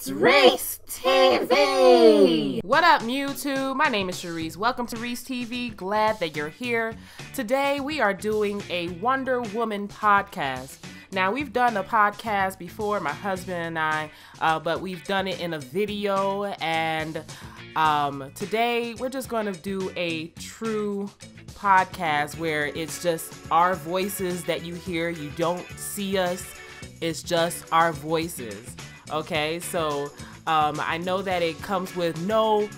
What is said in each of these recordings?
It's RyceTV! What up, YouTube? My name is Cherise. Welcome to RyceTV. Glad that you're here. Today, we are doing a Wonder Woman podcast. Now, we've done a podcast before, my husband and I, but we've done it in a video, and today, we're just going to do a true podcast where it's just our voices that you hear. You don't see us. It's just our voices. Okay, so I know that it comes with no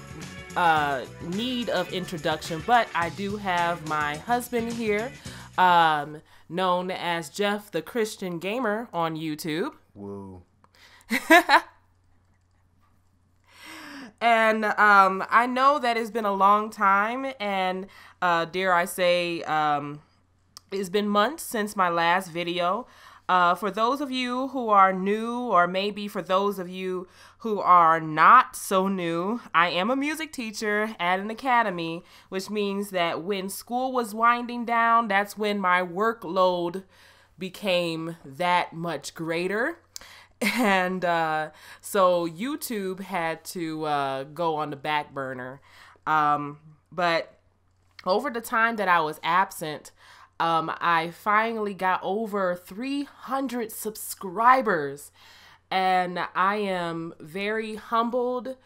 need of introduction, but I do have my husband here, known as Jeff the Christian Gamer on YouTube. Woo. And I know that it's been a long time, and dare I say, it's been months since my last video. For those of you who are new, or maybe for those of you who are not so new, I am a music teacher at an academy, which means that when school was winding down, that's when my workload became that much greater. And so YouTube had to go on the back burner. But over the time that I was absent, I finally got over 300 subscribers, and I am very humbled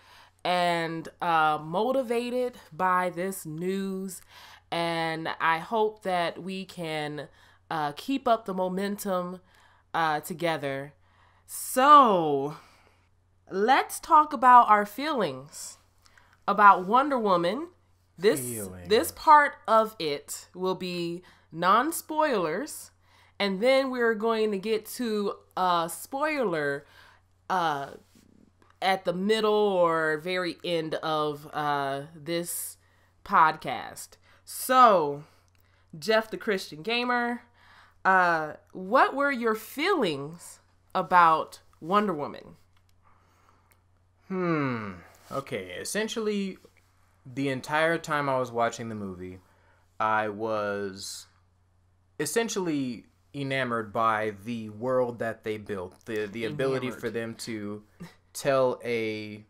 and motivated by this news, and I hope that we can keep up the momentum together. So let's talk about our feelings about Wonder Woman. This part of it will be non-spoilers, and then we're going to get to a spoiler at the middle or very end of this podcast. So, Jeff the Christian Gamer, what were your feelings about Wonder Woman? Okay, essentially, the entire time I was watching the movie, I was essentially enamored by the world that they built, the ability for them to tell an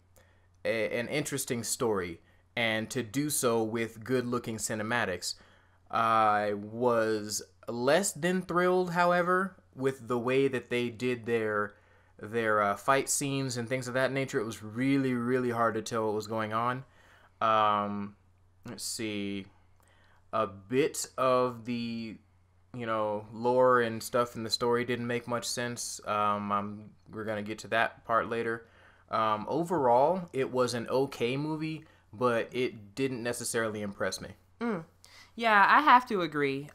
interesting story, and to do so with good-looking cinematics. I was less than thrilled, however, with the way that they did their fight scenes and things of that nature. It was really, really hard to tell what was going on. Let's see. A bit of the lore and stuff in the story didn't make much sense. We're gonna get to that part later. Overall, it was an okay movie, but it didn't necessarily impress me. Yeah, I have to agree.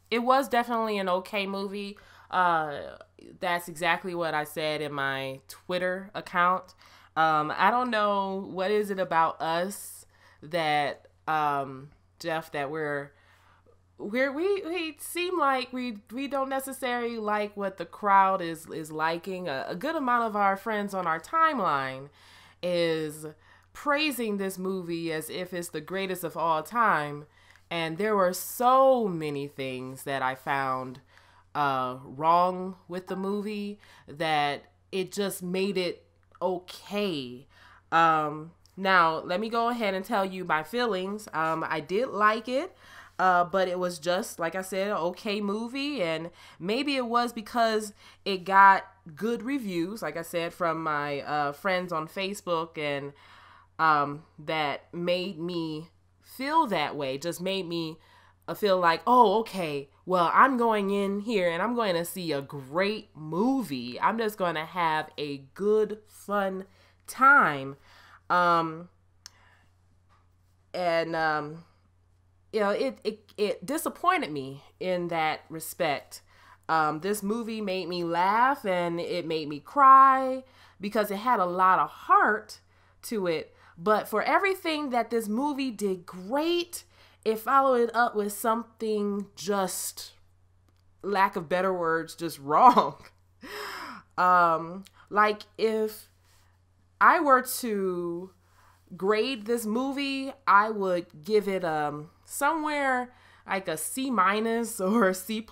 It was definitely an okay movie. That's exactly what I said in my Twitter account. I don't know what is it about us that Jeff, that we seem like we don't necessarily like what the crowd is liking. A good amount of our friends on our timeline is praising this movie as if it's the greatest of all time, and there were so many things that I found wrong with the movie that it just made it okay. Now, let me go ahead and tell you my feelings. I did like it, but it was just, like I said, an okay movie, and maybe it was because it got good reviews, like I said, from my friends on Facebook, and that made me feel that way, just made me feel like, oh, okay, well, I'm going in here and I'm going to see a great movie. I'm just going to have a good, fun time. It disappointed me in that respect. This movie made me laugh and it made me cry because it had a lot of heart to it. But for everything that this movie did great, it followed it up with something just, lack of better words, just wrong. Like if I were to grade this movie, I would give it somewhere like a C- or a C+.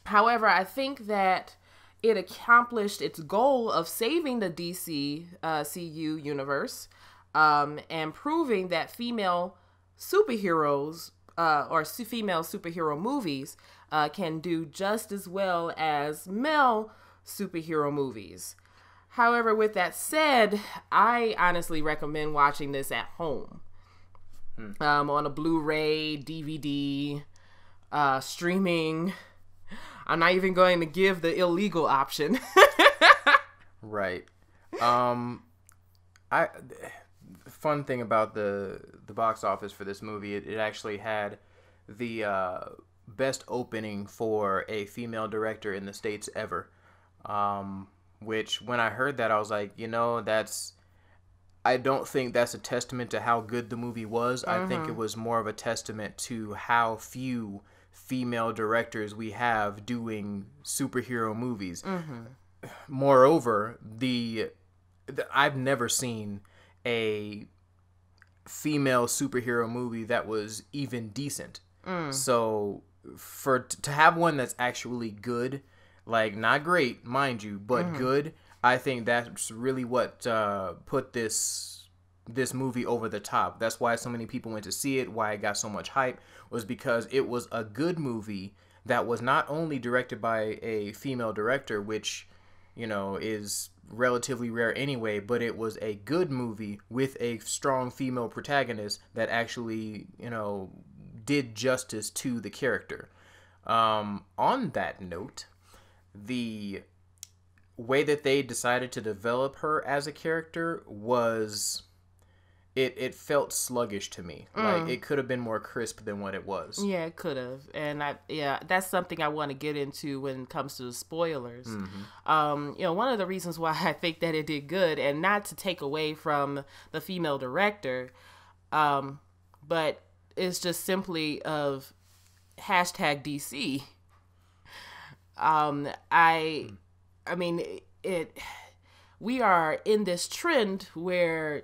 However, I think that it accomplished its goal of saving the DC CU universe, and proving that female superheroes female superhero movies can do just as well as male superhero movies. However, with that said, I honestly recommend watching this at home, on a Blu-ray, DVD, streaming. I'm not even going to give the illegal option. Right. Fun thing about the box office for this movie, it actually had the best opening for a female director in the States ever. Which, when I heard that, I was like, I don't think that's a testament to how good the movie was. I think it was more of a testament to how few female directors we have doing superhero movies. Moreover, I've never seen a female superhero movie that was even decent. So to have one that's actually good, like not great, mind you, but good, I think that's really what put this movie over the top. That's why so many people went to see it, why it got so much hype, was because it was a good movie that was not only directed by a female director, which, is relatively rare anyway, but it was a good movie with a strong female protagonist that actually, did justice to the character. On that note, the way that they decided to develop her as a character was, it felt sluggish to me. Like, it could have been more crisp than what it was. Yeah, it could have. And that's something I want to get into when it comes to the spoilers. One of the reasons why I think that it did good, and not to take away from the female director, but it's just simply of #DC. We are in this trend where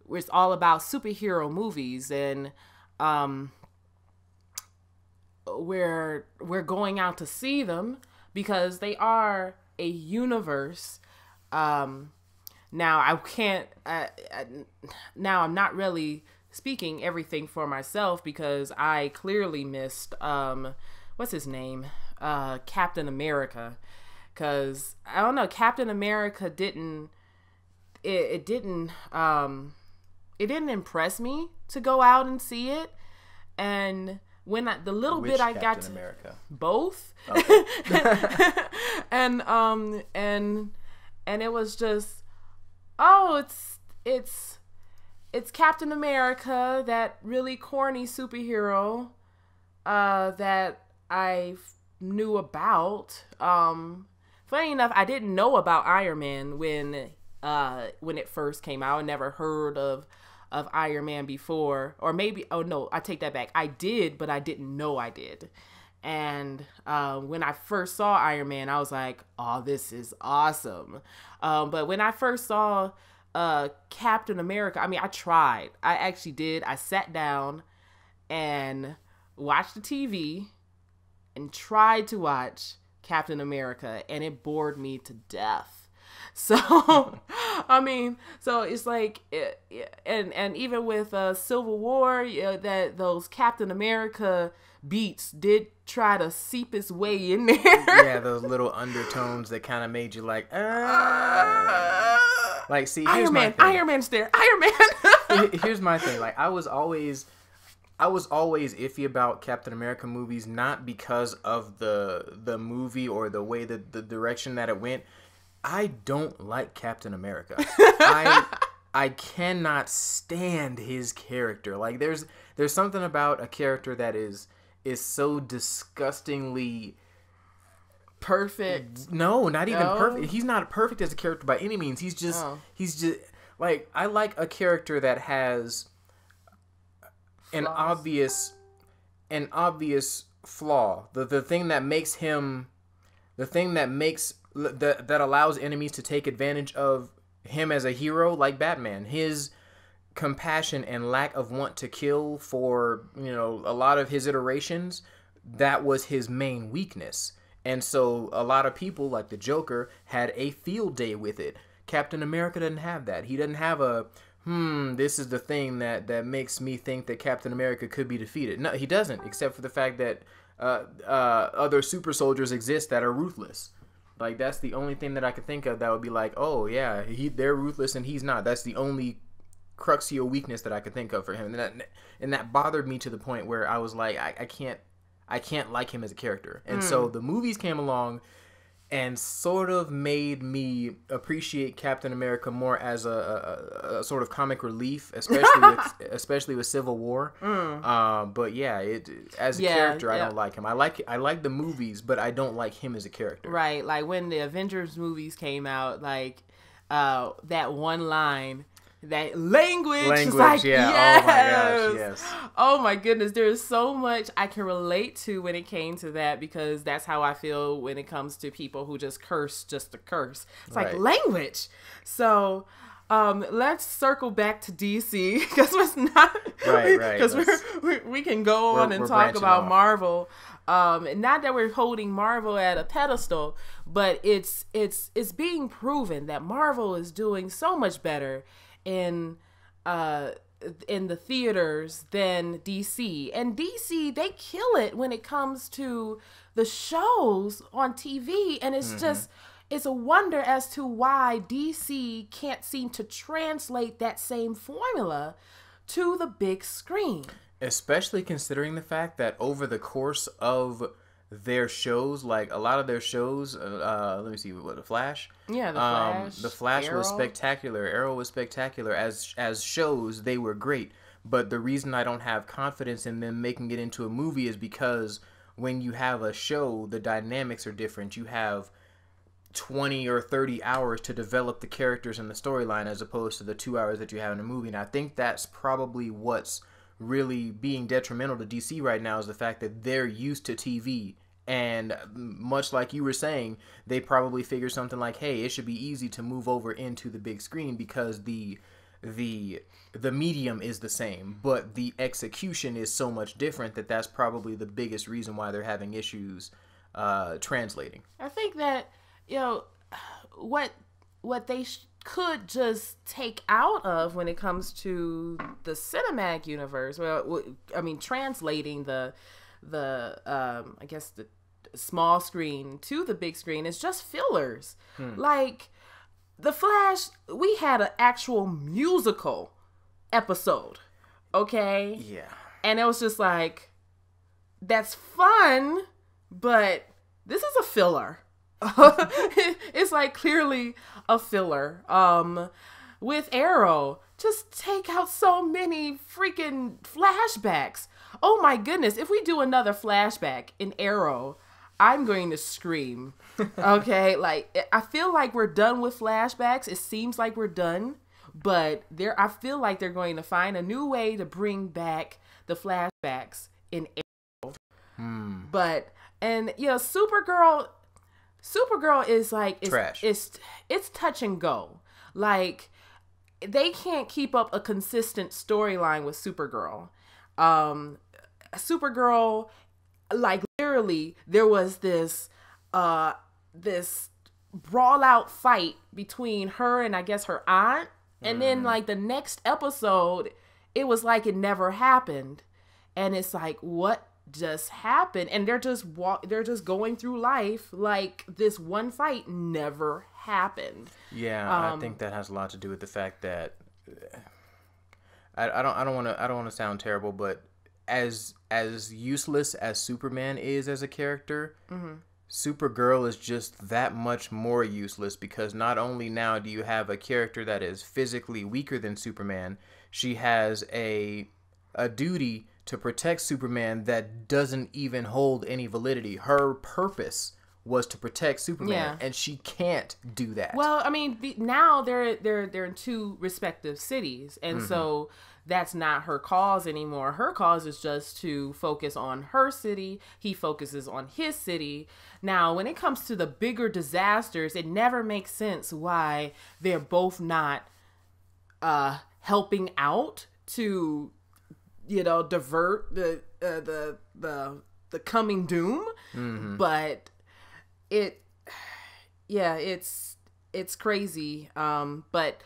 it's all about superhero movies, and we're going out to see them because they are a universe. Now I'm not really speaking everything for myself, because I clearly missed what's his name, Captain America, because I don't know, Captain America didn't impress me to go out and see it. And when the little Which bit I Captain got to America? Both. Okay. and it was just, it's Captain America, that really corny superhero that I knew about. Funny enough, I didn't know about Iron Man when it first came out. I never heard of Iron Man before, or maybe, I take that back. I did, but I didn't know I did. And when I first saw Iron Man, I was like, oh, this is awesome. But when I first saw Captain America, I tried. I actually did. I sat down and watched the TV and tried to watch Captain America, and it bored me to death. So, so it's like, and even with Civil War, that those Captain America beats did try to seep its way in there. Yeah, those little undertones that kind of made you like, like, see, here's my thing. Iron Man's there. Iron Man. Here's my thing. Like, I was always iffy about Captain America movies, not because of the movie or the way that the direction that it went. I don't like Captain America. I cannot stand his character. Like, there's something about a character that is so disgustingly perfect. No, not even perfect. He's not perfect as a character by any means. He's just like, I like a character that has an obvious flaw. The thing that makes him, that allows enemies to take advantage of him as a hero, like Batman. His compassion and lack of want to kill for, a lot of his iterations, that was his main weakness. And so a lot of people, like the Joker, had a field day with it. Captain America doesn't have that. He doesn't have a, this is the thing that makes me think that Captain America could be defeated. No, he doesn't, except for the fact that other super soldiers exist that are ruthless. Like, that's the only thing that I could think of that would be like, oh, yeah, they're ruthless and he's not. That's the only cruxio weakness that I could think of for him. And that bothered me to the point where I was like, I can't like him as a character. And so the movies came along and sort of made me appreciate Captain America more as a sort of comic relief, especially with Civil War. But yeah, as a character, I don't like him. I like the movies, but I don't like him as a character. Right, like when the Avengers movies came out, like that one line. That language is like, yeah. yes. Oh my gosh, yes. Oh my goodness, there is so much I can relate to when it came to that, because that's how I feel when it comes to people who just curse just to curse. It's like language. So let's circle back to DC, because it's not because we can go on and talk about Marvel. Not that we're holding Marvel at a pedestal, but it's being proven that Marvel is doing so much better in the theaters than DC. And DC, they kill it when it comes to the shows on TV, and it's just, it's a wonder as to why DC can't seem to translate that same formula to the big screen. Especially considering the fact that over the course of their shows, like a lot of their shows, let me see, what, The Flash? Yeah, The Flash. The Flash Arrow. was spectacular. Arrow was spectacular. As shows, they were great. But the reason I don't have confidence in them making it into a movie is because when you have a show, the dynamics are different. You have 20 or 30 hours to develop the characters and the storyline as opposed to the 2 hours that you have in a movie. And I think that's probably what's really being detrimental to DC right now, is the fact that they're used to TV, and much like you were saying, they probably figure something like, hey, it should be easy to move over into the big screen because the medium is the same, but the execution is so much different that's probably the biggest reason why they're having issues translating. I think that, what they could just take out of when it comes to the cinematic universe, well, I mean, translating the I guess the small screen to the big screen is just fillers. Like The Flash, we had an actual musical episode, okay? Yeah. And it was just like, that's fun, but this is a filler. It's like clearly a filler. With Arrow, just take out so many freaking flashbacks. Oh my goodness, if we do another flashback in Arrow, I'm going to scream. Okay, like I feel like we're done with flashbacks. It seems like we're done, but I feel like they're going to find a new way to bring back the flashbacks in Arrow. But Supergirl is like, trash. It's touch and go. Like, they can't keep up a consistent storyline with Supergirl. Supergirl, like, literally, there was this brawl out fight between her and I guess her aunt, and then like the next episode, it was like it never happened, and it's like, what just happened? And they're just going through life like this one fight never happened. Yeah, I think that has a lot to do with the fact that I don't want to sound terrible, but as useless as Superman is as a character, Supergirl is just that much more useless, because not only now do you have a character that is physically weaker than Superman, she has a duty to protect Superman that doesn't even hold any validity. Her purpose was to protect Superman, and she can't do that. Well, I mean, now they're in two respective cities, and so that's not her cause anymore. Her cause is just to focus on her city. He focuses on his city. Now, when it comes to the bigger disasters, it never makes sense why they're both not helping out to, divert the coming doom. But it, yeah, it's crazy. But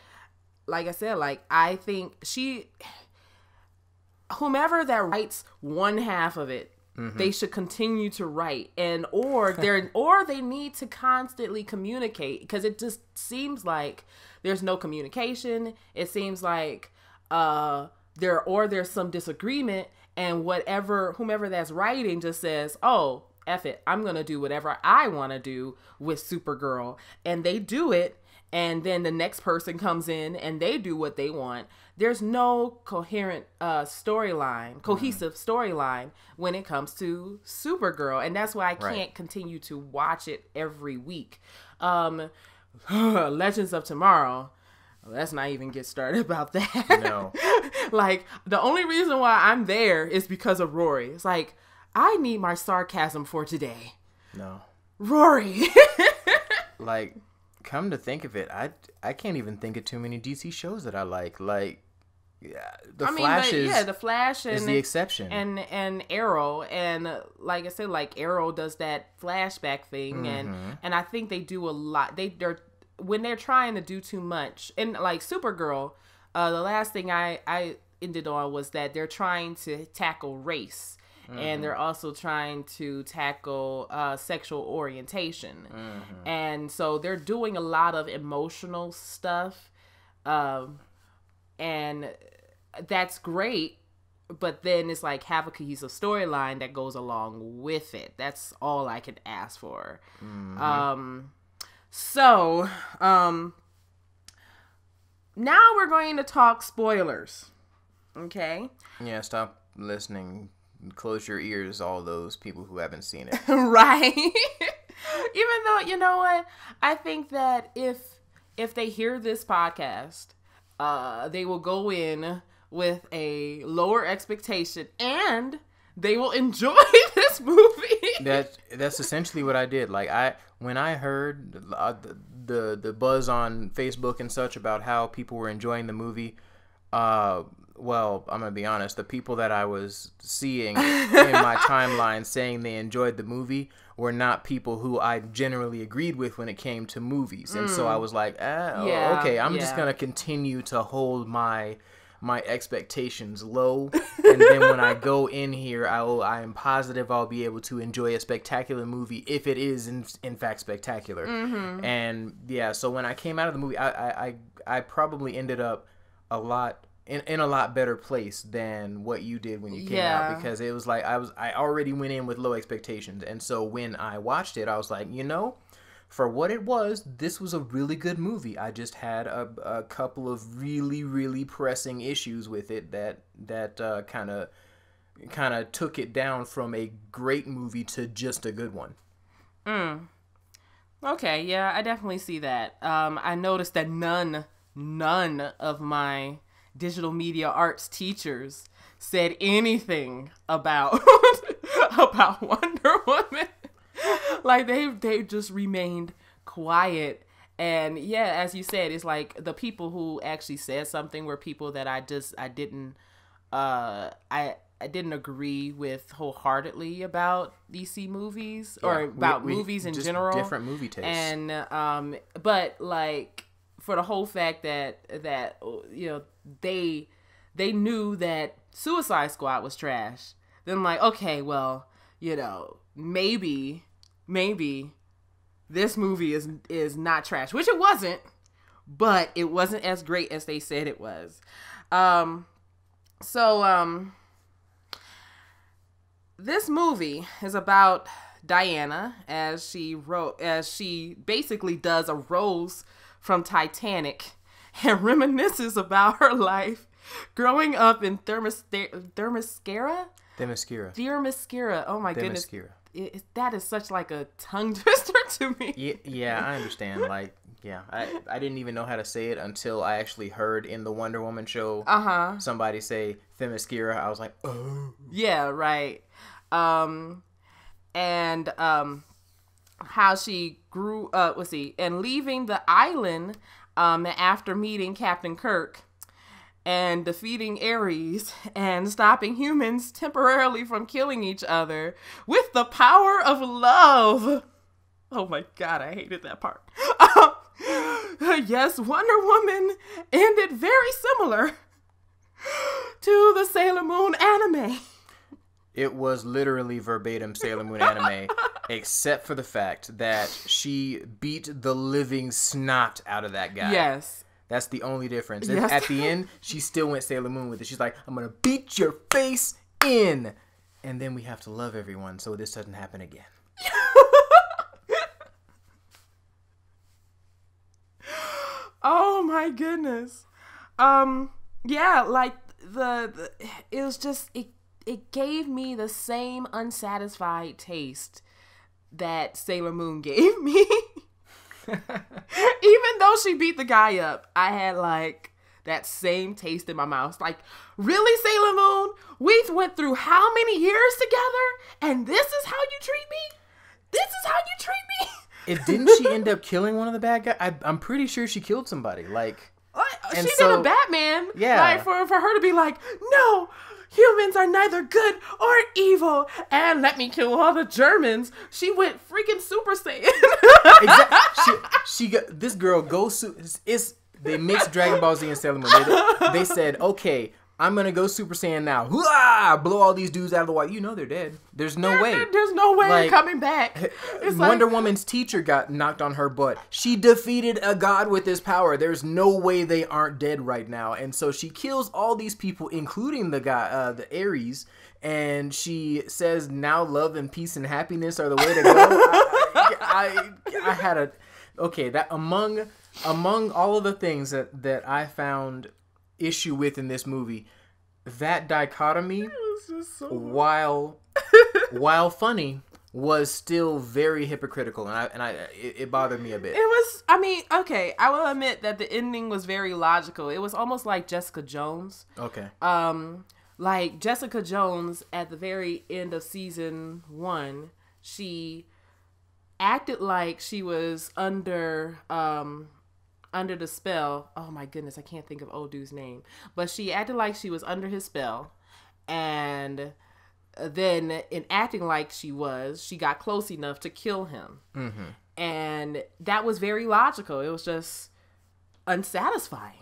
like I said, like I think whomever that writes one half of it, they should continue to write, and or they need to constantly communicate, because it just seems like there's no communication. It seems like there's some disagreement, and whomever that's writing just says, "Oh, F it, I'm gonna do whatever I want to do with Supergirl," and they do it. And then the next person comes in and they do what they want. There's no coherent cohesive storyline when it comes to Supergirl. And that's why I can't continue to watch it every week. Legends of Tomorrow. Let's not even get started about that. No. Like, the only reason why I'm there is because of Rory. It's like, I need my sarcasm for today. No. Rory. Like, come to think of it, I can't even think of too many DC shows that I like. Like, The Flash is the exception, and Arrow, and like I said, like Arrow does that flashback thing, and I think they do a lot. When they're trying to do too much, and like Supergirl, the last thing I ended on was that they're trying to tackle race. And they're also trying to tackle sexual orientation. And so they're doing a lot of emotional stuff. And that's great. But then it's like, have a cohesive storyline that goes along with it. That's all I can ask for. So now we're going to talk spoilers. Okay? Yeah, stop listening. Close your ears, all those people who haven't seen it. Right. Even though, you know what? I think that if they hear this podcast, they will go in with a lower expectation and they will enjoy this movie. That's essentially what I did. Like, when I heard the buzz on Facebook and such about how people were enjoying the movie, well, I'm going to be honest, the people that I was seeing in my timeline saying they enjoyed the movie were not people who I generally agreed with when it came to movies. And so I was like, okay, I'm just going to continue to hold my expectations low. And then when I go in here, I am positive I'll be able to enjoy a spectacular movie if it is in fact spectacular. And yeah, so when I came out of the movie, I probably ended up in a lot better place than what you did when you came out, because it was like I already went in with low expectations, and so when I watched it, I was like, for what it was, this was a really good movie. I just had a couple of really, really pressing issues with it that kind of took it down from a great movie to just a good one. Okay, yeah, I definitely see that. I noticed that none of my digital media arts teachers said anything about about Wonder Woman. Like, they just remained quiet. And yeah, as you said, it's like the people who actually said something were people that I didn't agree with wholeheartedly about DC movies, or about movies in general. Different movie tastes. And but like, for the whole fact that they knew that Suicide Squad was trash, then I'm like, okay, well, maybe this movie is not trash, which it wasn't, but it wasn't as great as they said it was. This movie is about Diana as she basically does a Rose from Titanic and reminisces about her life growing up in Themyscira. Oh my goodness. That is such like a tongue twister to me. Yeah, I understand. Like, yeah, I didn't even know how to say it until I actually heard in the Wonder Woman show somebody say Themyscira. I was like, oh. Yeah, right. And how she grew up, and leaving the island after meeting Captain Kirk and defeating Ares and stopping humans temporarily from killing each other with the power of love. Oh my God, I hated that part. Yes, Wonder Woman ended very similar to the Sailor Moon anime. It was literally verbatim Sailor Moon anime, except for the fact that she beat the living snot out of that guy. Yes. That's the only difference. Yes. At the end, she still went Sailor Moon with it. She's like, I'm going to beat your face in. And then we have to love everyone so this doesn't happen again. Oh my goodness. Yeah, like it was just it gave me the same unsatisfied taste that Sailor Moon gave me. Even though she beat the guy up, I had like that same taste in my mouth. Like, really, Sailor Moon? We went through how many years together, and this is how you treat me? This is how you treat me? Didn't she end up killing one of the bad guys? I'm pretty sure she killed somebody. She did a Batman. Yeah. Like, for her to be like, no, humans are neither good or evil, and let me kill all the Germans. She went freaking Super Saiyan. Exactly. She got this girl goes. They mixed Dragon Ball Z and Sailor Moon. They said, okay, I'm gonna go Super Saiyan now. Hoo-ah! Blow all these dudes out of the water. You know they're dead. There's no way. There's no way they're coming back. It's Wonder Woman's teacher got knocked on her butt. She defeated a god with his power. There's no way they aren't dead right now. And so she kills all these people, including the guy, the Ares. And she says, now love and peace and happiness are the way to go. I had a... Okay, that among all of the things that I found issue with in this movie, that dichotomy, while funny, was still very hypocritical, and it bothered me a bit. It was, I mean, okay, I will admit that the ending was very logical. It was almost like Jessica Jones. Okay. Like Jessica Jones at the very end of season 1, she acted like she was under the spell. Oh my goodness, I can't think of old dude's name. But she acted like she was under his spell. And then in acting like she got close enough to kill him. Mm-hmm. And that was very logical. It was just unsatisfying.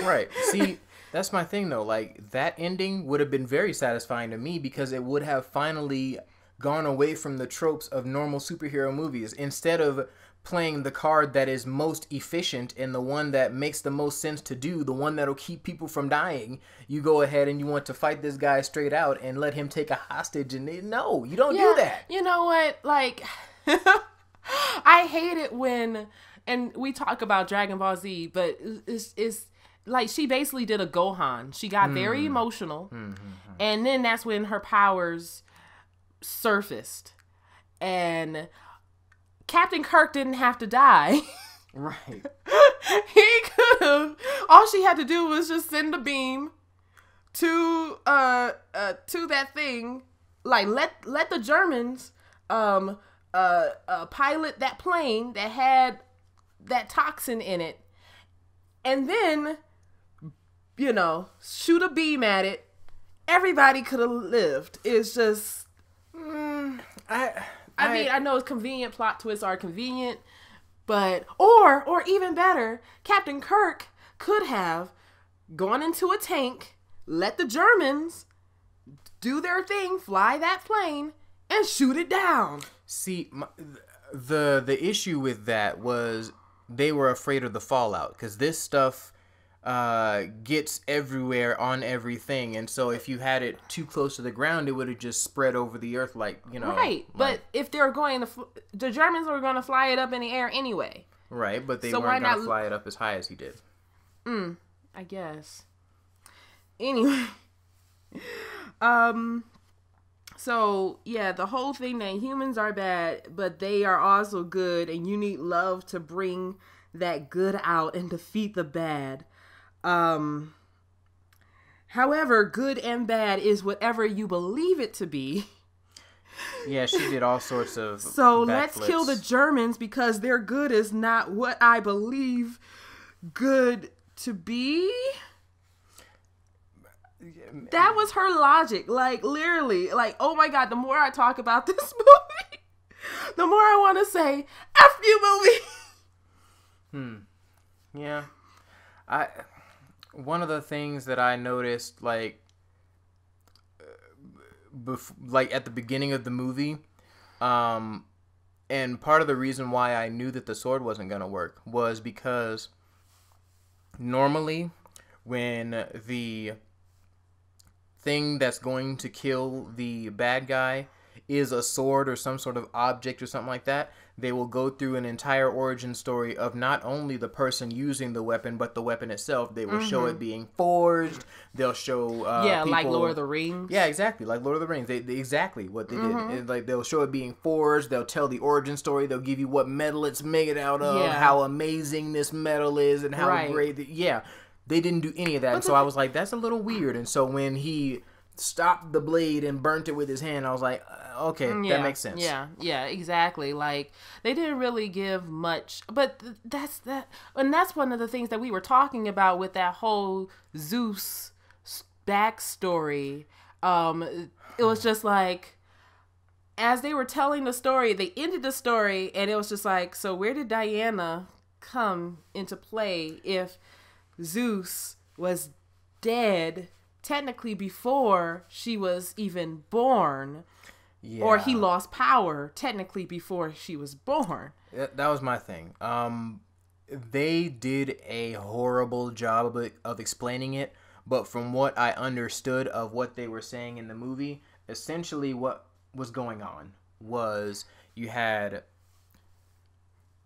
Right. See, that's my thing though. Like, that ending would have been very satisfying to me because it would have finally gone away from the tropes of normal superhero movies. Instead of playing the card that is most efficient and the one that makes the most sense to do, the one that'll keep people from dying, you go ahead and you want to fight this guy straight out and let him take a hostage. And no, you don't do that. You know what? Like, I hate it when, and we talk about Dragon Ball Z, but it's like she basically did a Gohan. She got very emotional, and then that's when her powers surfaced, and Captain Kirk didn't have to die. Right. He could have. All she had to do was just send a beam to that thing. Like, let the Germans pilot that plane that had that toxin in it, and then, you know, shoot a beam at it. Everybody could have lived. It's just, I mean, I know convenient plot twists are convenient, but, or even better, Captain Kirk could have gone into a tank, let the Germans do their thing, fly that plane, and shoot it down. See, the issue with that was they were afraid of the fallout, because this stuff gets everywhere on everything, and so if you had it too close to the ground, it would have just spread over the earth, like, you know. Right, but if they're going to, the Germans were going to fly it up in the air anyway. Right, but they weren't going to fly it up as high as he did. I guess. Anyway, so yeah, the whole thing that humans are bad, but they are also good, and you need love to bring that good out and defeat the bad. However, good and bad is whatever you believe it to be. Yeah, she did all sorts of So let's kill the Germans because their good is not what I believe good to be. That was her logic. Like, literally, like, oh my God, the more I talk about this movie, the more I want to say, F you, movie. Yeah. One of the things that I noticed, like at the beginning of the movie, and part of the reason why I knew that the sword wasn't going to work was because normally when the thing that's going to kill the bad guy is a sword or some sort of object or something like that, they will go through an entire origin story of not only the person using the weapon, but the weapon itself. They will show it being forged. They'll show people, like Lord of the Rings. Yeah, exactly, like Lord of the Rings. They exactly what they did. Like they'll show it being forged. They'll tell the origin story. They'll give you what metal it's made out of, how amazing this metal is, and how great. They didn't do any of that, and so I was like, that's a little weird. And so when he stopped the blade and burnt it with his hand, I was like, okay, that makes sense. Yeah, exactly. Like, they didn't really give much, but that's one of the things that we were talking about with that whole Zeus backstory. It was just like, as they were telling the story, they ended the story, and it was just like, so where did Diana come into play if Zeus was dead technically before she was even born? Or he lost power technically before she was born. That was my thing. They did a horrible job of explaining it, but from what I understood of what they were saying in the movie, essentially what was going on was you had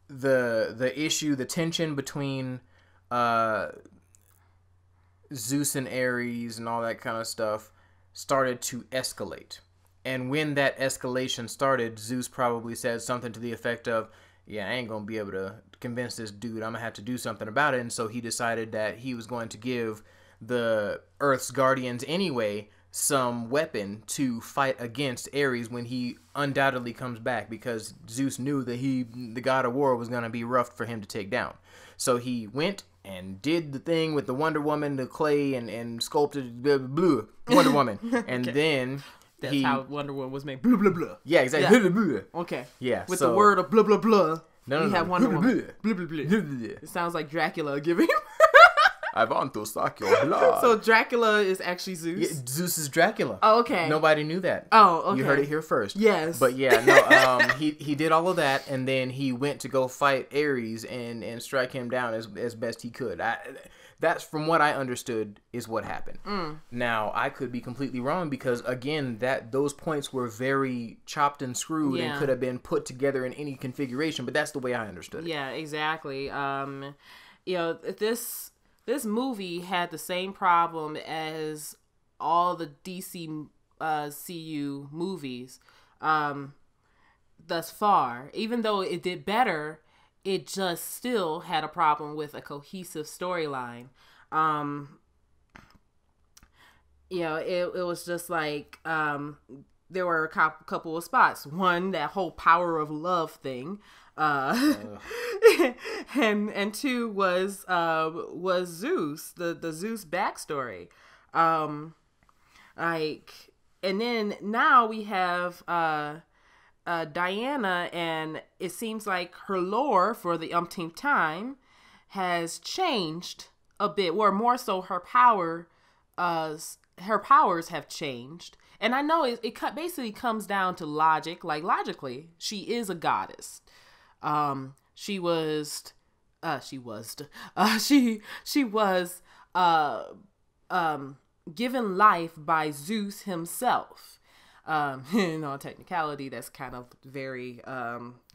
the issue, the tension between Zeus and Ares and all that kind of stuff started to escalate. And when that escalation started, Zeus probably said something to the effect of, yeah, I ain't going to be able to convince this dude. I'm going to have to do something about it. And so he decided that he was going to give the Earth's guardians anyway some weapon to fight against Ares when he undoubtedly comes back, because Zeus knew that the god of war, was going to be rough for him to take down. So he went and did the thing with the Wonder Woman, the clay, and sculpted blue Wonder Woman. And then... That's how Wonder Woman was made. Blah, blah, blah. Yeah, exactly. Yeah. Blah, blah, blah. Okay. Yeah. With the word of blah, blah, blah. No. Have Wonder Woman. Blah, blah, blah. It sounds like Dracula giving him. I want to suck your blood. So Dracula is actually Zeus? Yeah, Zeus is Dracula. Oh, okay. Nobody knew that. Oh, okay. You heard it here first. Yes. But yeah, no, he did all of that, and then he went to go fight Ares and strike him down as best he could. That's, from what I understood, is what happened. Now, I could be completely wrong, because, again, those points were very chopped and screwed and could have been put together in any configuration, but that's the way I understood it. Yeah, exactly. This movie had the same problem as all the DC CU movies thus far. Even though it did better, it just still had a problem with a cohesive storyline. It was just like, there were a couple of spots. One, that whole power of love thing. And two was Zeus, the Zeus backstory. And then now we have, Diana, and it seems like her lore for the umpteenth time has changed a bit, or more so her powers have changed. And I know it basically comes down to logic. Like, logically, she is a goddess. She was given life by Zeus himself. In all technicality, that's kind of very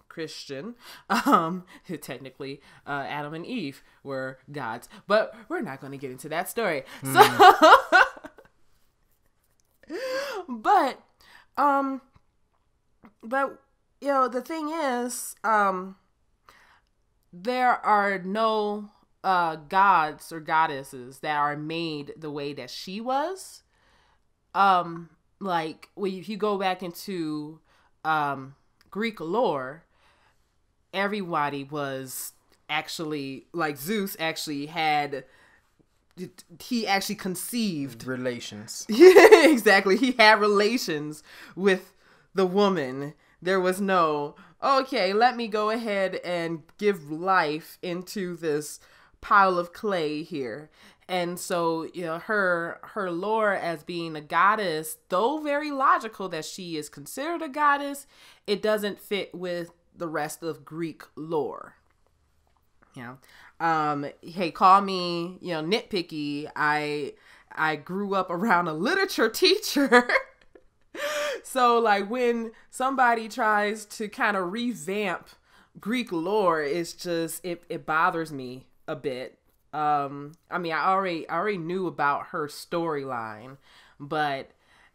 Christian. Technically, Adam and Eve were gods, but we're not going to get into that story. So, but the thing is, there are no gods or goddesses that are made the way that she was. Like, if you go back into Greek lore, everybody was actually, like, Zeus actually conceived relations. Yeah, exactly. He had relations with the woman There was no, okay, let me go ahead and give life into this pile of clay here. And so, her lore as being a goddess, though very logical that she is considered a goddess, it doesn't fit with the rest of Greek lore. Hey, call me, nitpicky. I grew up around a literature teacher. So like when somebody tries to kind of revamp Greek lore, it's just, it bothers me a bit. I mean, I already knew about her storyline, but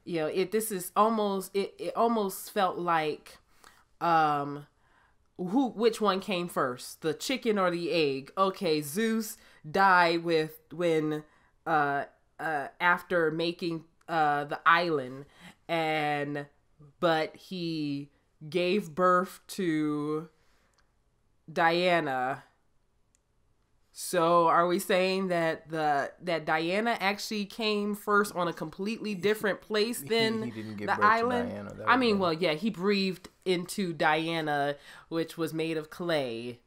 it almost felt like, which one came first, the chicken or the egg? Okay, Zeus died when after making the island, but he gave birth to Diana. So are we saying that that Diana actually came first on a completely different place than he didn't give the birth island? to Diana. I mean, well, yeah, he breathed into Diana, which was made of clay.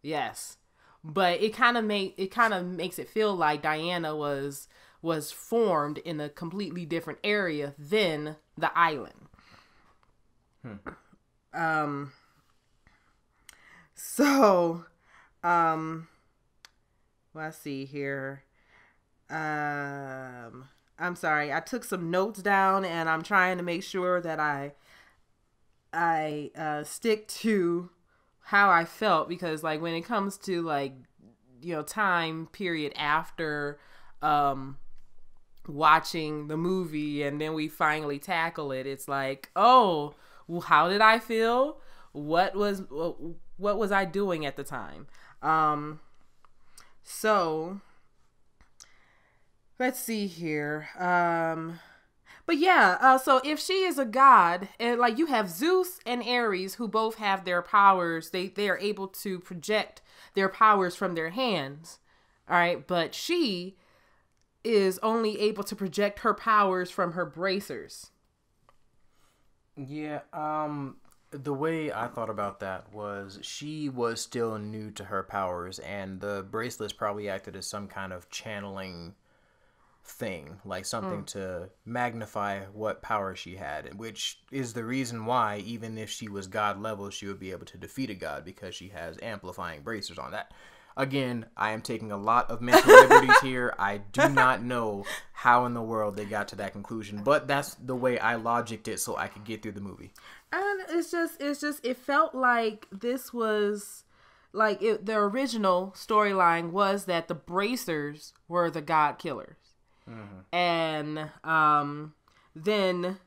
Yes, but it kind of makes it feel like Diana was formed in a completely different area than the island. So, let's see here. I'm sorry. I took some notes down and I'm trying to make sure that I stick to how I felt, because like when it comes to like, time period after, watching the movie and then we finally tackle it, it's like, oh, well, how did I feel? What was I doing at the time? So let's see here. But yeah, so if she is a god, and like you have Zeus and Ares who both have their powers, they are able to project their powers from their hands. All right, but she is only able to project her powers from her bracers. Yeah, the way I thought about that was she was still new to her powers, and the bracelets probably acted as some kind of channeling thing, like something to magnify what power she had, which is the reason why even if she was god level, she would be able to defeat a god, because she has amplifying bracers on that. Again, I am taking a lot of mental liberties here. I do not know how in the world they got to that conclusion, but that's the way I logicked it so I could get through the movie. And it felt like this was like the original storyline was that the bracers were the god killers. Mm-hmm. And then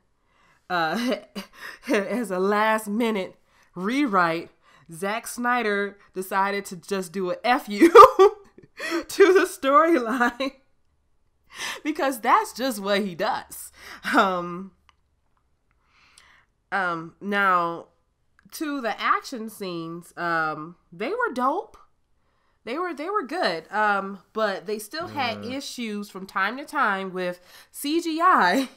as a last minute rewrite, Zack Snyder decided to just do a F you to the storyline, because that's just what he does. Now to the action scenes, they were dope. They were good. But they still had issues from time to time with CGI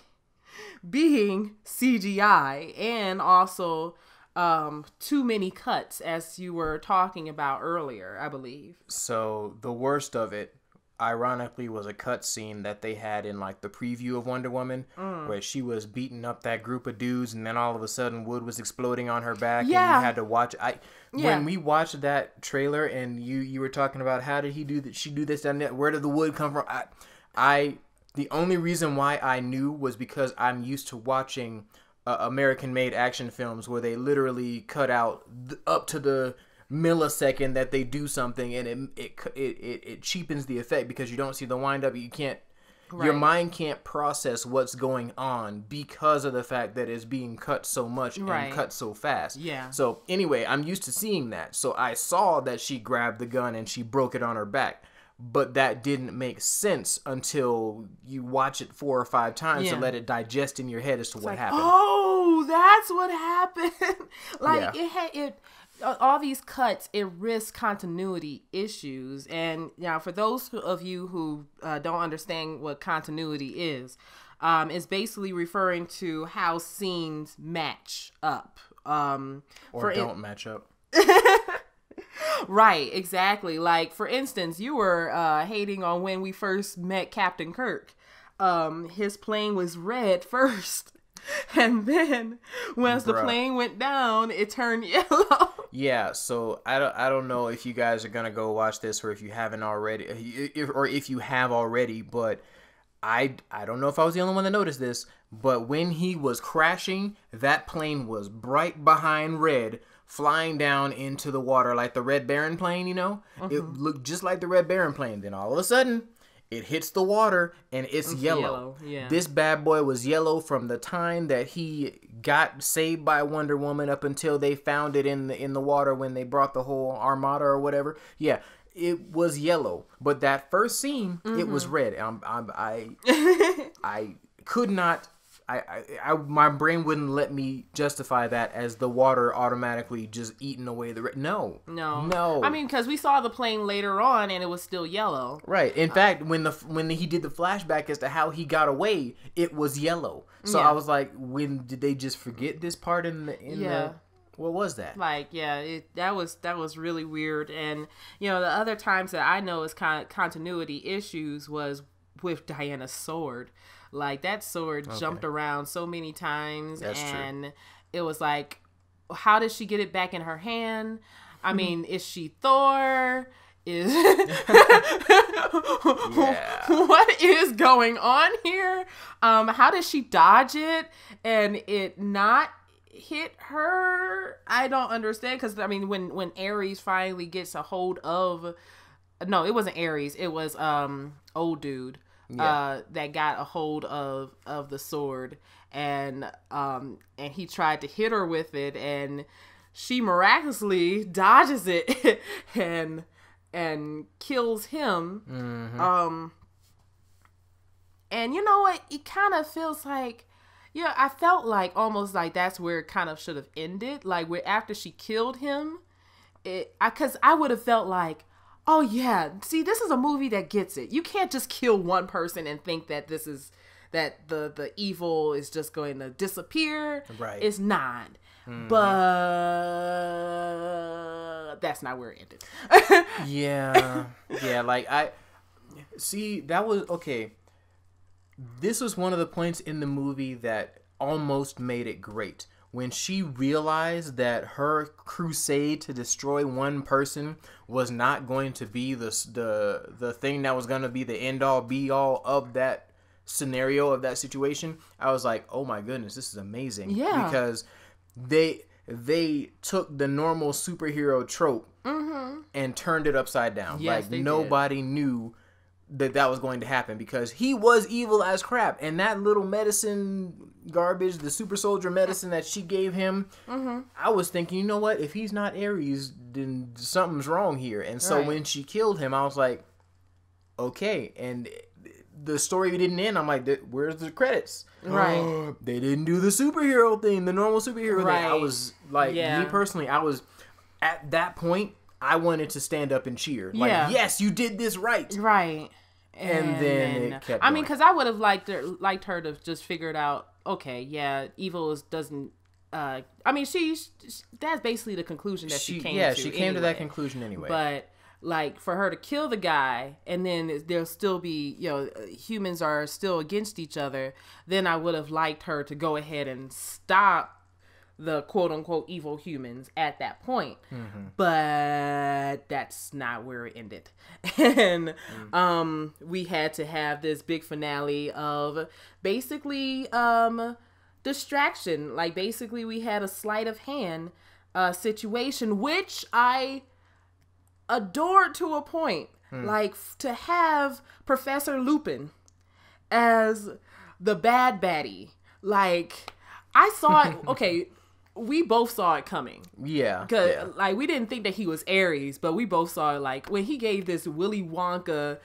being CGI, and also too many cuts, as you were talking about earlier, I believe. So the worst of it, ironically, was a cut scene that they had in like the preview of Wonder Woman, where she was beating up that group of dudes, and then all of a sudden wood was exploding on her back, and you had to watch. When we watched that trailer, and you were talking about how did he do that? She do this and that. Where did the wood come from? The only reason why I knew was because I'm used to watching American-made action films where they literally cut out up to the millisecond that they do something, and it cheapens the effect because you don't see the wind up. You can't, your mind can't process what's going on because of the fact that it's being cut so much and cut so fast. Yeah. So anyway, I'm used to seeing that. So I saw that she grabbed the gun and she broke it on her back. But that didn't make sense until you watch it 4 or 5 times to let it digest in your head as to what happened. Oh, that's what happened. It all these cuts, it risks continuity issues. And now, for those of you who don't understand what continuity is, it's basically referring to how scenes match up Or don't match up. Right, exactly. Like, for instance, you were hating on when we first met Captain Kirk. His plane was red first. And then once the plane went down, it turned yellow. Yeah, so I don't know if you guys are going to go watch this or if you haven't already, or if you have already, but I don't know if I was the only one that noticed this, but when he was crashing, that plane was bright behind red, flying down into the water like the Red Baron plane, you know? Mm-hmm. It looked just like the Red Baron plane. Then all of a sudden, it hits the water and it's yellow. Yeah. This bad boy was yellow from the time that he got saved by Wonder Woman up until they found it in the water when they brought the whole armada or whatever. Yeah, it was yellow. But that first scene, it was red. I could not. My brain wouldn't let me justify that as the water automatically just eating away the red. No. I mean, because we saw the plane later on and it was still yellow. Right. In fact, when he did the flashback as to how he got away, it was yellow. So I was like, when did they just forget this part in the what was that? Like, that was really weird. And the other times that I know is kind of continuity issues was with Diana's sword. Like, that sword jumped around so many times. That's and true. It was like, how did she get it back in her hand? I mean, is she Thor? What is going on here? How did she dodge it and it not hit her? I don't understand, because I mean, when Ares finally gets a hold of, no, it wasn't Ares, it was old dude. That got a hold of the sword, and he tried to hit her with it, and she miraculously dodges it and kills him. Mm-hmm. And you know what? It kind of feels like, I felt like almost like that's where it kind of should have ended. Like, where after she killed him, because I would have felt like, oh yeah, see, this is a movie that gets it. You can't just kill one person and think that the evil is just going to disappear. Right. It's not. Mm-hmm. But that's not where it ended. Yeah, like that was okay. This was one of the points in the movie that almost made it great. When she realized that her crusade to destroy one person was not going to be the thing that was going to be the end all be all of that scenario, of that situation, I was like, oh my goodness, this is amazing. Yeah. Because they took the normal superhero trope and turned it upside down. Yes, like, nobody knew that was going to happen, because he was evil as crap, and that little medicine garbage, the super soldier medicine that she gave him, I was thinking, you know what, if he's not Ares, then something's wrong here. And so when she killed him, I was like, okay. And the story didn't end. I'm like, where's the credits? Right. They didn't do the superhero thing, the normal superhero thing. I was like, me personally, I was at that point, I wanted to stand up and cheer. Like, yes, you did this right. Right. And then it kept going. I mean, because I would have liked her to just figure it out. Okay, yeah, evil doesn't. I mean, that's basically the conclusion that she came to. Yeah, she came to that conclusion anyway. But like, for her to kill the guy, and then there'll still be, humans are still against each other. Then I would have liked her to go ahead and stop the quote unquote evil humans at that point. But that's not where it ended. And we had to have this big finale of basically distraction. Like, basically we had a sleight of hand situation, which I adored to a point. Like, to have Professor Lupin as the bad baddie. Like, I saw it. Okay, we both saw it coming. Yeah. Because, like, we didn't think that he was Ares, but we both saw it. Like, when he gave this Willy Wonka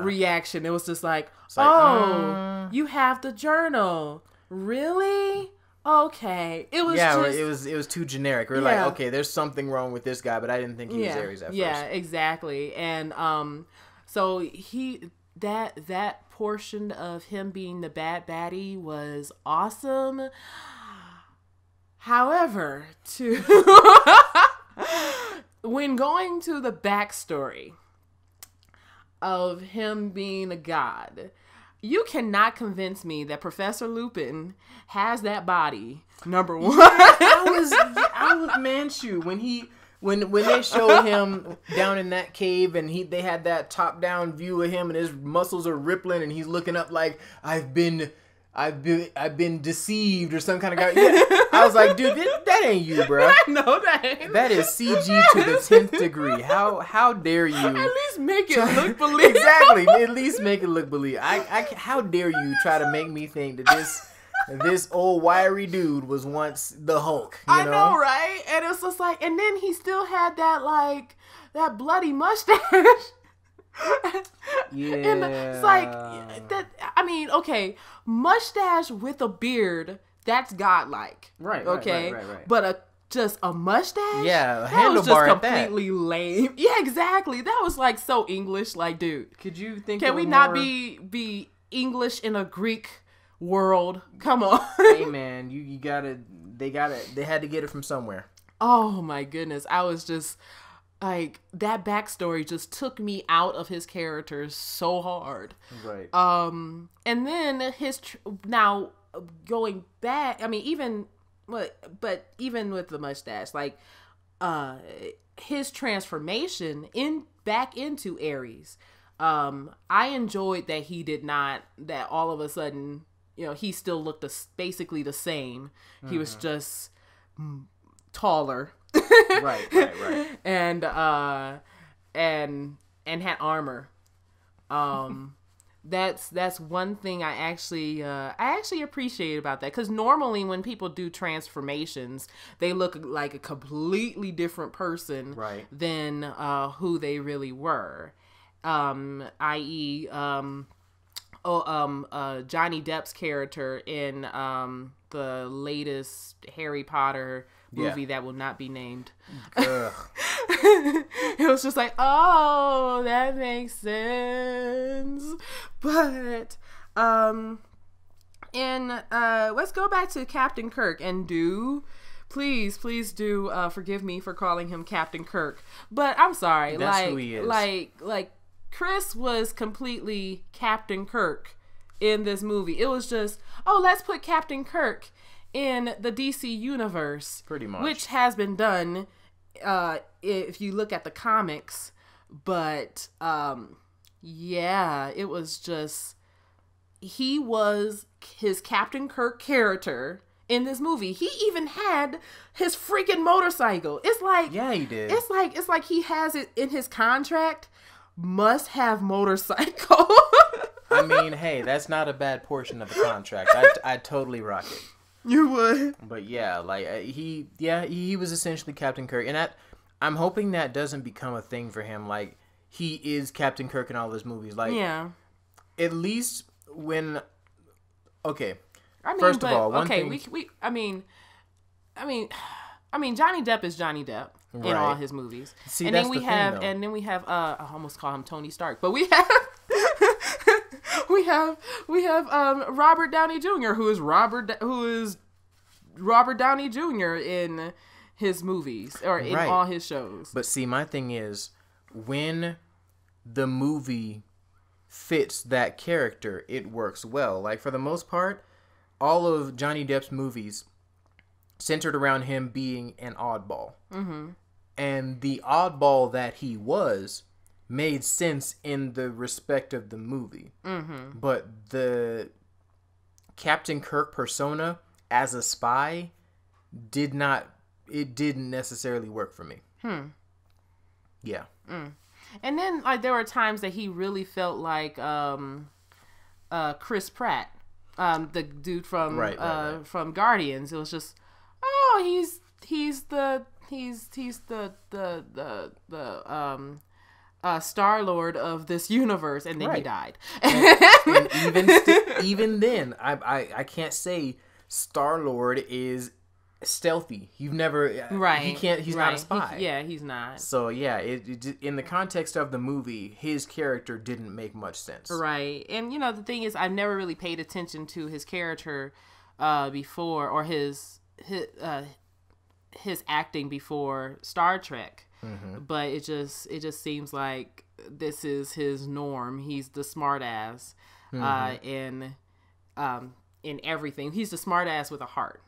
reaction, it was just like, you have the journal. Really? Okay. It was it was too generic. We're like, okay, there's something wrong with this guy, but I didn't think he was Ares at first. Yeah, exactly. And so that portion of him being the bad baddie was awesome. However, when going to the backstory of him being a god, you cannot convince me that Professor Lupin has that body. Number one. I was man, shoot, when they showed him down in that cave and they had that top down view of him and his muscles are rippling and he's looking up like I've been deceived or some kind of guy. Yeah. I was like, dude, that ain't you, bro. No, that ain't. That is CG to the 10th degree. How dare you? At least make it look believable. Exactly. At least make it look believable. How dare you try to make me think that this old wiry dude was once the Hulk? You know? I know, right? And it's just like, and then he still had that bloody mustache. Yeah. And it's like that. I mean, okay, mustache with a beard, that's godlike. Right. Okay. Right. But just a mustache? Yeah, that was just completely that. lame. Yeah, exactly. That was like so English. Like, dude, could you think? Can we not be English in a Greek world? Come on. Hey man, you gotta. They had to get it from somewhere. Oh my goodness, I was just. Like, that backstory just took me out of his character so hard. Right. And then now going back, I mean, even with the mustache, like, his transformation back into Ares. I enjoyed that he did not, that all of a sudden, he still looked basically the same. He was just taller. Right. And had armor. That's one thing I actually appreciate about that, because normally when people do transformations, they look like a completely different person, right, than who they really were. I.e., Johnny Depp's character in the latest Harry Potter movie that will not be named. It was just like, oh, that makes sense. But let's go back to Captain Kirk and please do forgive me for calling him Captain Kirk. But I'm sorry. That's who he is. Like Chris was completely Captain Kirk in this movie. It was just, let's put Captain Kirk in the DC universe, pretty much, which has been done if you look at the comics. But it was just, he was his Captain Kirk character in this movie. He even had his freaking motorcycle. It's like, yeah, he did. It's like he has it in his contract, must have motorcycle. I mean, hey, that's not a bad portion of the contract. I totally rock it. You would. But yeah, like he was essentially Captain Kirk, and I'm hoping that doesn't become a thing for him. Like, he is Captain Kirk in all his movies. Like, yeah, at least when. Okay, I mean, first of all, one thing. I mean, Johnny Depp is Johnny Depp in all his movies. See, and then we have I almost call him Tony Stark, but we have. We have Robert Downey Jr., who is Robert Downey Jr. in his movies or in all his shows. But see, my thing is, when the movie fits that character, it works well. Like, for the most part, all of Johnny Depp's movies centered around him being an oddball. Mm-hmm. And the oddball that he was made sense in the respect of the movie. Mm-hmm. But the Captain Kirk persona as a spy didn't necessarily work for me. Yeah. And then, like, there were times that he really felt like Chris Pratt, the dude from from Guardians. It was just, he's the Star-Lord of this universe, and then he died. and even then, I can't say Star-Lord is stealthy. You've never he's not a spy. He's not. So yeah, it in the context of the movie, his character didn't make much sense. Right. And the thing is, I've never really paid attention to his character before, or his his acting before Star Trek, but it just seems like this is his norm. He's the smart ass in everything. He's the smart ass with a heart.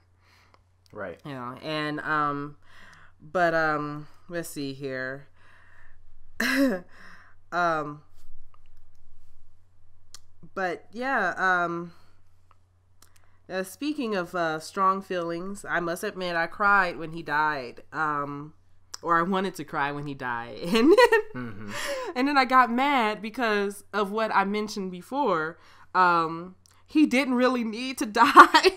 Right. You know, and but let's see here. But yeah, speaking of strong feelings, I must admit I cried when he died. Or I wanted to cry when he died. And then, and then I got mad because of what I mentioned before. He didn't really need to die.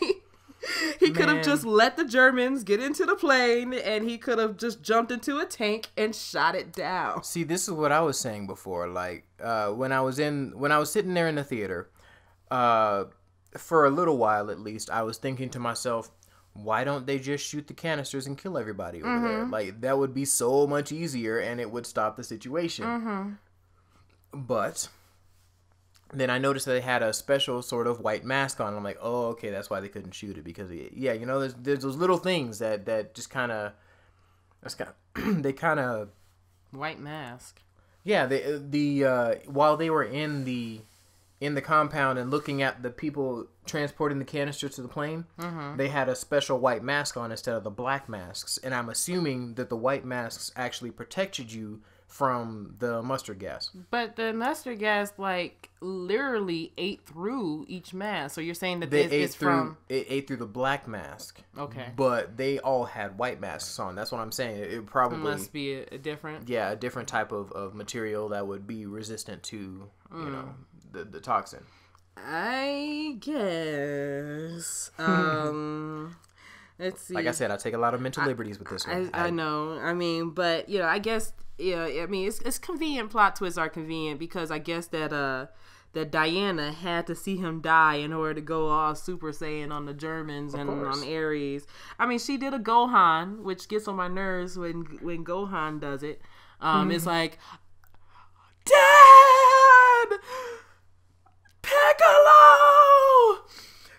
He could have just let the Germans get into the plane, and he could have just jumped into a tank and shot it down. See, this is what I was saying before. Like, when I was sitting there in the theater, for a little while at least, I was thinking to myself, why don't they just shoot the canisters and kill everybody over there? Like, that would be so much easier, and it would stop the situation. But then I noticed that they had a special sort of white mask on. I'm like, oh, okay, that's why they couldn't shoot it, because yeah, you know, there's those little things that just kind of they kind of white mask. Yeah, while they were in the compound and looking at the people transporting the canisters to the plane, they had a special white mask on instead of the black masks, and I'm assuming that the white masks actually protected you from the mustard gas. But the mustard gas, like, literally ate through each mask. So you're saying that it ate through the black mask. Okay. But they all had white masks on. That's what I'm saying. It probably must be a different. Yeah, a different type of material that would be resistant to you know the toxin. I guess. Let's see. Like I said, I take a lot of mental liberties with this one. I know. I mean, but you know, I guess I mean, it's convenient. Plot twists are convenient because I guess that Diana had to see him die in order to go all Super Saiyan on the Germans and on Ares. I mean, she did a Gohan, which gets on my nerves when Gohan does it. It's like, Dad, Piccolo,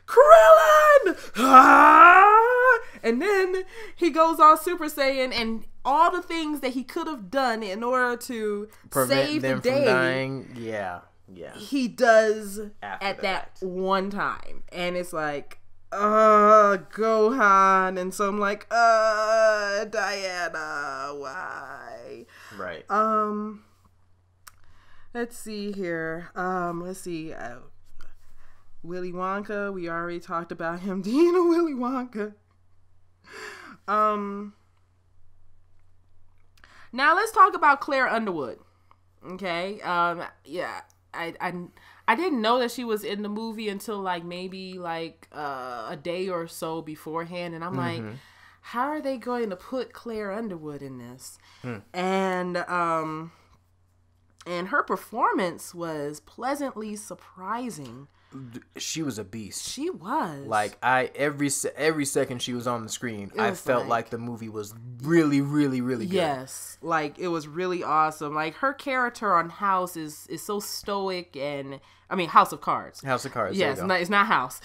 Krillin, and then he goes all Super Saiyan, and all the things that he could have done in order to save the day, from dying. Yeah. He does at that one time, and it's like, Gohan, and so I'm like, Diana, why? Right. Let's see here. Let's see. Willy Wonka. We already talked about him being a Willy Wonka. Now let's talk about Claire Underwood. Okay. Yeah. I didn't know that she was in the movie until maybe a day or so beforehand, and I'm like, how are they going to put Claire Underwood in this? And her performance was pleasantly surprising. She was a beast. She was. Like, every second she was on the screen, I felt like the movie was really, really, really good. Yes. Like, it was really awesome. Like, her character on House is so stoic, and I mean, House of Cards. House of Cards. Yes, it's not House.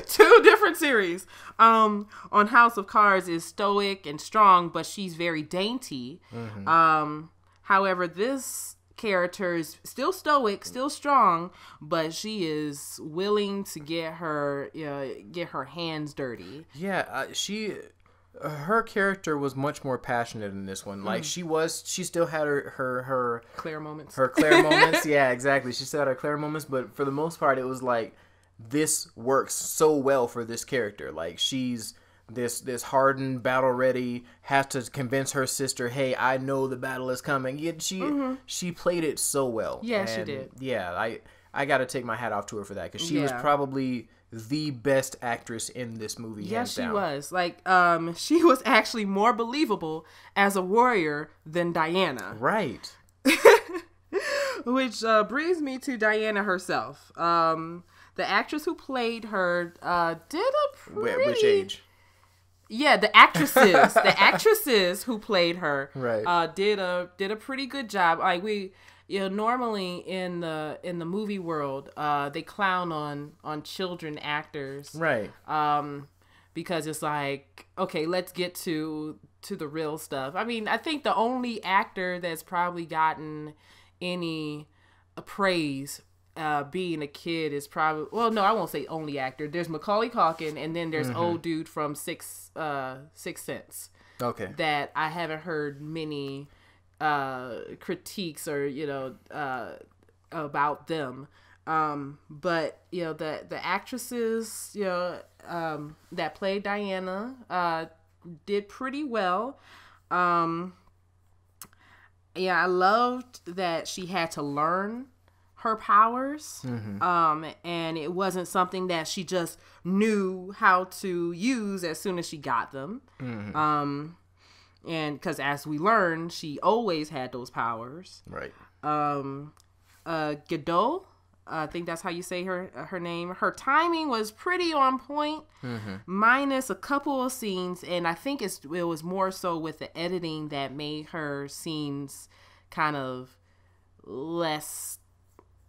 Two different series. On House of Cards is stoic and strong, but she's very dainty. However, this character is still stoic, still strong, but she is willing to get her hands dirty. Yeah, her character was much more passionate in this one. Like, she still had her Claire moments. Her Claire moments. Yeah, exactly. She still had her Claire moments, but for the most part, it was like, this works so well for this character. Like, she's this hardened, battle ready, has to convince her sister, hey, I know the battle is coming. Yet she played it so well. Yeah, she did. Yeah, I got to take my hat off to her for that, because she was probably the best actress in this movie. Yes, she was. Like, she was actually more believable as a warrior than Diana. Right. Which brings me to Diana herself. The actress who played her did a pretty... Which age? Yeah, the actresses who played her, right, did a pretty good job. Like, normally in the movie world, they clown on children actors, right. because it's like, okay, let's get to the real stuff. I mean, I think the only actor that's probably gotten any praise being a kid is probably, well, no, I won't say only actor. There's Macaulay Culkin, and then there's old dude from Sixth Sense. Okay. That I haven't heard many critiques or about them. But the actresses that played Diana did pretty well. I loved that she had to learn her powers. And it wasn't something that she just knew how to use as soon as she got them. And because as we learned, she always had those powers. Right. Godot, I think that's how you say her name. Her timing was pretty on point, minus a couple of scenes, and I think it was more so with the editing that made her scenes kind of less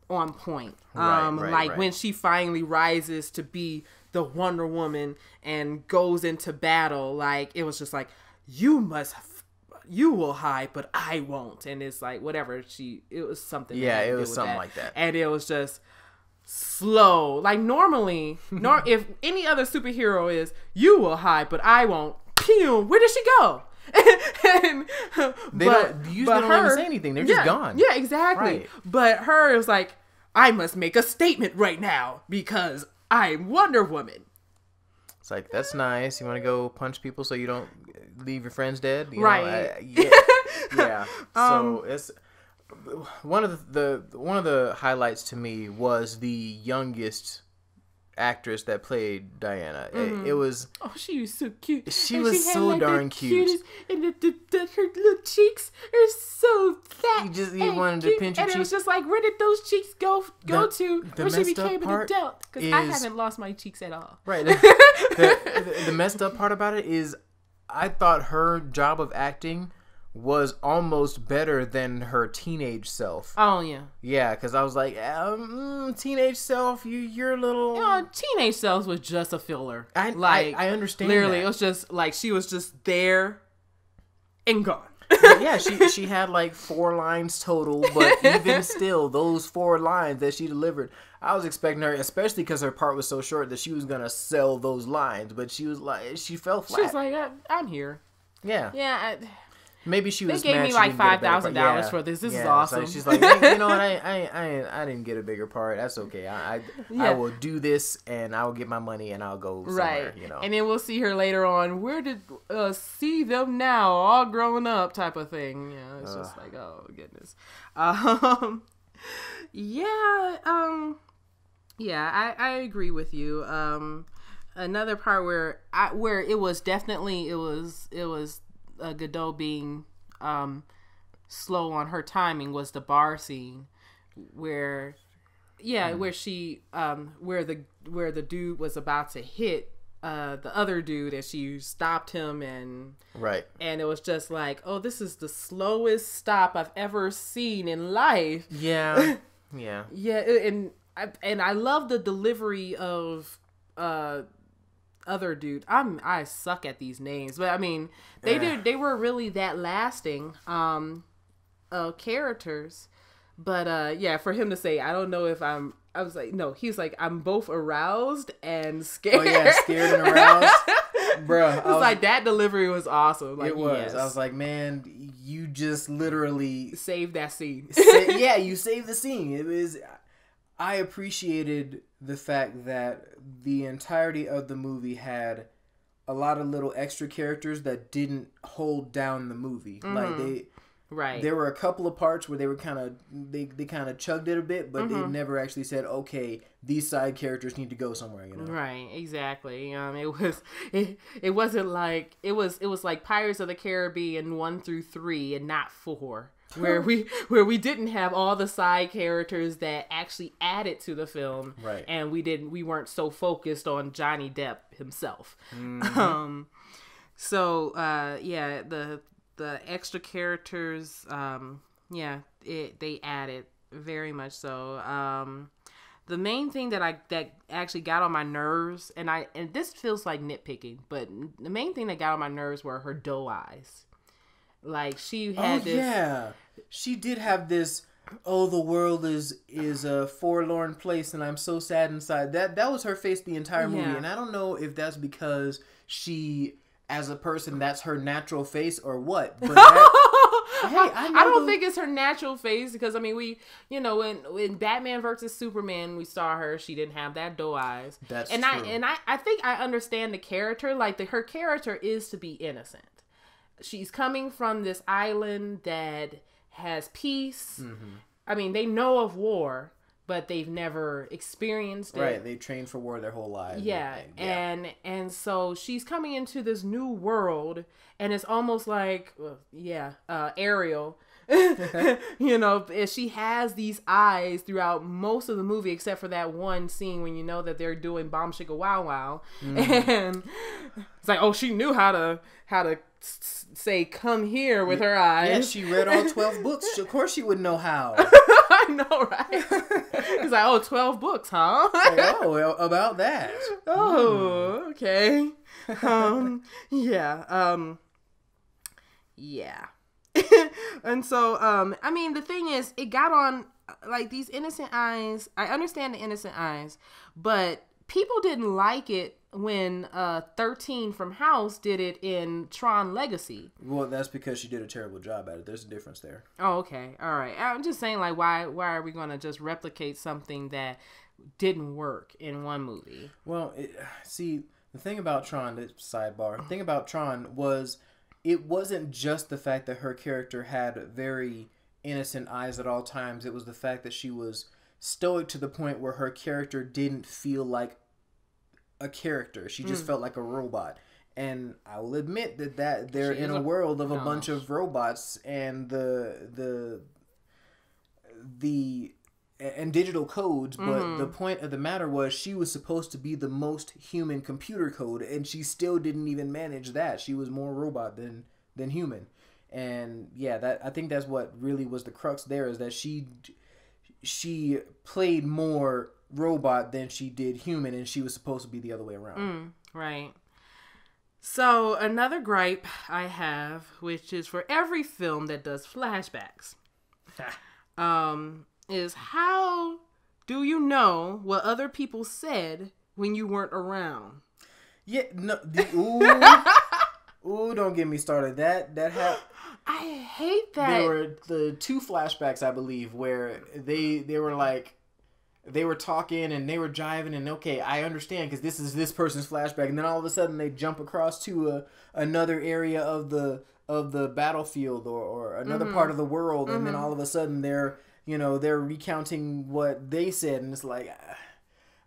on point. Right. When she finally rises to be the Wonder Woman and goes into battle, like it was just like, you will hide, but I won't. And it's like, whatever, it was something. Yeah, it was something like that. And it was just slow. Like normally, if any other superhero is, you will hide, but I won't. Pew, where did she go? They don't even say anything. They're just gone. Yeah, exactly. Right. But her, it was like, I must make a statement right now because I'm Wonder Woman. It's like, that's nice. You want to go punch people so you don't leave your friends dead? Right. Yeah. So it's one of the highlights to me was the youngest actress that played Diana. It was, she was so cute. She was so darn cute. And her little cheeks are so fat. You wanted to pinch your cheeks. And it was just like, where did those cheeks go to when she became an adult? Because I haven't lost my cheeks at all. Right. The messed up part about it is, I thought her job of acting was almost better than her teenage self. Oh, yeah. Yeah, because I was like, teenage self, you're a little... teenage self was just a filler. I understand literally, that. It was just like, she was just there and gone. Yeah, she had like 4 lines total, but even still, those 4 lines that she delivered, I was expecting her, especially because her part was so short, that she was going to sell those lines, but she was like, she fell flat. She was like, I'm here. Yeah. Yeah, maybe she was. They gave me like $5,000 for this. This is awesome. So she's like, hey, you know what? I didn't get a bigger part. That's okay. I will do this, and I will get my money, and I'll go somewhere. Right. And then we'll see her later on. Where did see them now, all grown up, type of thing. Yeah, it's just like, oh goodness. I agree with you. Another part where it was definitely Godot being slow on her timing was the bar scene where she where the dude was about to hit the other dude and she stopped him and it was just like, oh, this is the slowest stop I've ever seen in life. Yeah. And I love the delivery of other dude. I suck at these names, but I mean, they were really that lasting characters. But for him to say, I don't know if I was like, no, he's like, I'm both aroused and scared. Oh yeah, scared and aroused. Bruh, it was like, that delivery was awesome. Like, it was. Yes. I was like, man, you just literally saved that scene. You saved the scene. It was. I appreciated the fact that the entirety of the movie had a lot of little extra characters that didn't hold down the movie. Like there were a couple of parts where they were kind of chugged it a bit, but they never actually said, okay, these side characters need to go somewhere, you know? Right, exactly. It wasn't like it was like Pirates of the Caribbean 1 through 3 and not 4. Where we didn't have all the side characters that actually added to the film, right? And we weren't so focused on Johnny Depp himself. Mm-hmm. The extra characters, they added very much so. the main thing that actually got on my nerves, and this feels like nitpicking, but the main thing that got on my nerves were her doe eyes. Like, she had this. Yeah, she did have this. Oh, the world is a forlorn place, and I'm so sad inside. That was her face the entire movie, and I don't know if that's because she, as a person, that's her natural face or what. But I don't think it's her natural face, because I mean, when Batman versus Superman, we saw her, she didn't have that doe eyes. That's true. I think I understand the character. Like, her character is to be innocent. She's coming from this island that has peace. Mm-hmm. I mean, they know of war, but they've never experienced it. Right, they trained for war their whole lives. Yeah, and so she's coming into this new world, and it's almost like, Ariel. She has these eyes throughout most of the movie, except for that one scene when you know that they're doing Bomb Shigga Wow Wow, and it's like, oh, she knew how to say "come here" with her eyes. Yeah, she read all 12 books. Of course, she would know how. I know, right? He's like, oh, 12 books, huh? Like, oh, well, about that. Oh, okay. Yeah. And so, I mean, the thing is, it got on, like, these innocent eyes. I understand the innocent eyes, but people didn't like it when 13 from House did it in Tron Legacy. Well, that's because she did a terrible job at it. There's a difference there. Oh, okay. All right. I'm just saying, like, why are we going to just replicate something that didn't work in one movie? Well, see, the thing about Tron, the thing about Tron was, it wasn't just the fact that her character had very innocent eyes at all times. It was the fact that she was stoic to the point where her character didn't feel like a character. She just felt like a robot. And I will admit that they're in a world of a bunch of robots and the and digital codes, but the point of the matter was she was supposed to be the most human computer code, and she still didn't even manage that. She was more robot than human. And yeah, I think that's what really was the crux there, is that she played more robot than she did human, and she was supposed to be the other way around. Right. So another gripe I have, which is for every film that does flashbacks, is how do you know what other people said when you weren't around? Yeah, no, ooh, don't get me started. I hate that. There were the 2 flashbacks, I believe, where they were like, they were talking and they were jiving, and okay, I understand because this is this person's flashback, and then all of a sudden they jump across to another area of the battlefield or another part of the world, and then all of a sudden they're recounting what they said, and it's like,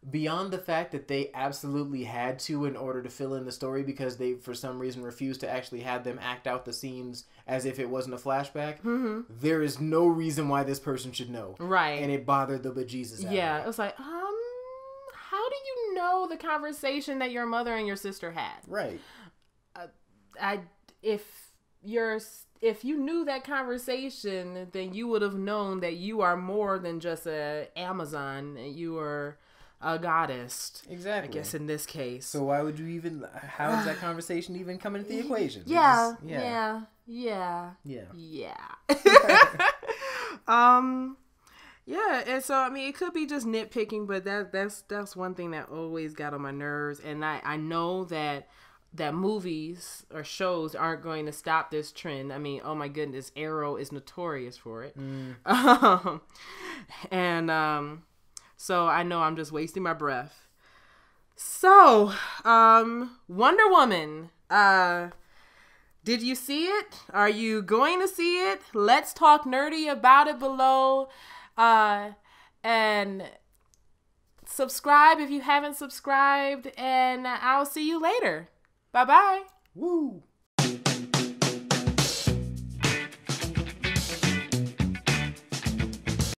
beyond the fact that they absolutely had to in order to fill in the story, because they for some reason refused to actually have them act out the scenes as if it wasn't a flashback, there is no reason why this person should know. Right. And it bothered the bejesus out of me. Yeah, it was like, how do you know the conversation that your mother and your sister had? Right. If you knew that conversation, then you would have known that you are more than just an Amazon. You are a goddess. Exactly. I guess in this case. So why would you even, how does that conversation even come into the equation? Yeah. Yeah, and so I mean, it could be just nitpicking, but that's one thing that always got on my nerves, and I know that movies or shows aren't going to stop this trend. I mean, oh my goodness, Arrow is notorious for it. So I know I'm just wasting my breath. So, Wonder Woman, did you see it? Are you going to see it? Let's talk nerdy about it below. And subscribe if you haven't subscribed, and I'll see you later. Bye-bye. Woo!